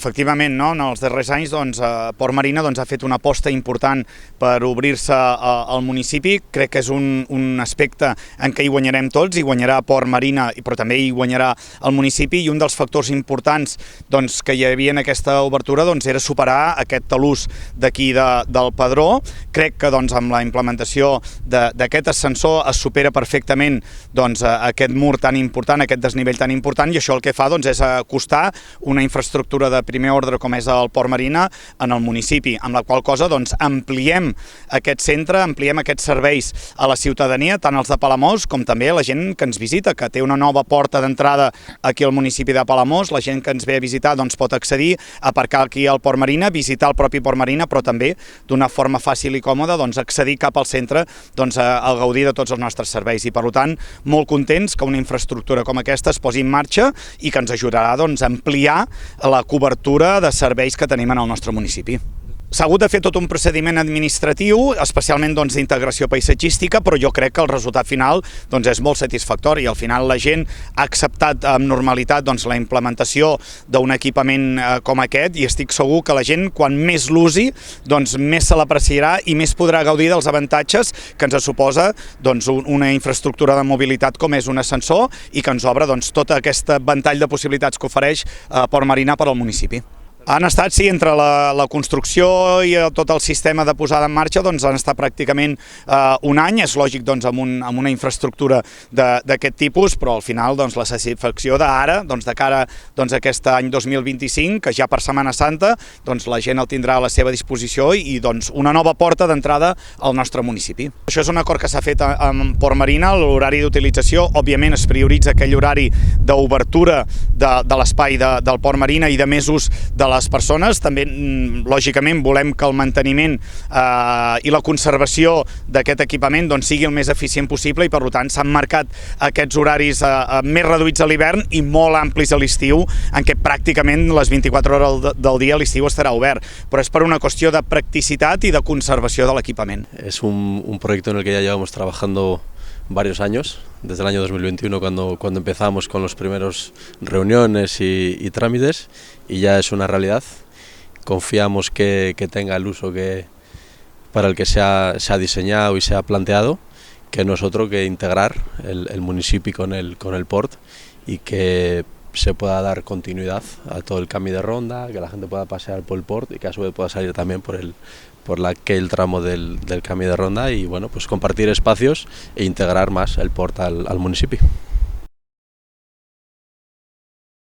Efectivament, no? En els darrers anys Port Marina ha fet una aposta important per obrir-se al municipi. Crec que és un aspecte en què hi guanyarem tots, hi guanyarà Port Marina, però també hi guanyarà el municipi, i un dels factors importants que hi havia en aquesta obertura era superar aquest talús d'aquí del Pedró. Crec que amb la implementació d'aquest ascensor es supera perfectament aquest mur tan important, aquest desnivell tan important, i això el que fa és acostar una infraestructura de primer ordre com és el Port Marina en el municipi, amb la qual cosa ampliem aquest centre, ampliem aquests serveis a la ciutadania, tant els de Palamós com també a la gent que ens visita, que té una nova porta d'entrada aquí al municipi de Palamós. La gent que ens ve a visitar pot accedir, aparcar aquí al Port Marina, visitar el propi Port Marina, però també d'una forma fàcil i còmoda accedir cap al centre a gaudir de tots els nostres serveis. I per tant, molt contents que una infraestructura com aquesta es posi en marxa i que ens ajudarà a ampliar la cobertura de serveis que tenim en el nostre municipi. S'ha hagut de fer tot un procediment administratiu, especialment d'integració paisatgística, però jo crec que el resultat final és molt satisfactori. Al final la gent ha acceptat amb normalitat la implementació d'un equipament com aquest, i estic segur que la gent, quan més l'usi, més se l'apreciarà i més podrà gaudir dels avantatges que ens suposa una infraestructura de mobilitat com és un ascensor, i que ens obre tot aquest ventall de possibilitats que ofereix Port Marina per al municipi. Han estat, sí, entre la construcció i tot el sistema de posada en marxa, han estat pràcticament un any. És lògic amb una infraestructura d'aquest tipus, però al final la satisfacció d'ara, de cara a aquest any 2025, que ja per Setmana Santa la gent el tindrà a la seva disposició, i una nova porta d'entrada al nostre municipi. Això és un acord que s'ha fet amb Port Marina. L'horari d'utilització, òbviament, es prioritza aquell horari d'obertura de l'espai del Port Marina i de més ús de les persones. També, lògicament, volem que el manteniment i la conservació d'aquest equipament sigui el més eficient possible, i per tant s'han marcat aquests horaris més reduïts a l'hivern i molt amplis a l'estiu, en què pràcticament les 24 hores del dia a l'estiu estarà obert. Però és per una qüestió de practicitat i de conservació de l'equipament. És un proyecto en el que ya llevamos trabajando varios años, desde el año 2021 cuando empezamos con los primeros reuniones y trámites, y ya es una realidad. Confiamos que tenga el uso para el que se ha diseñado y se ha planteado, que no es otro que integrar el municipio con el port, y que se pueda dar continuidad a todo el cambio de ronda, que la gente pueda pasear por el port y que a su vez pueda salir también por aquel tramo del cambio de ronda, y bueno, pues compartir espacios e integrar más el port al municipio.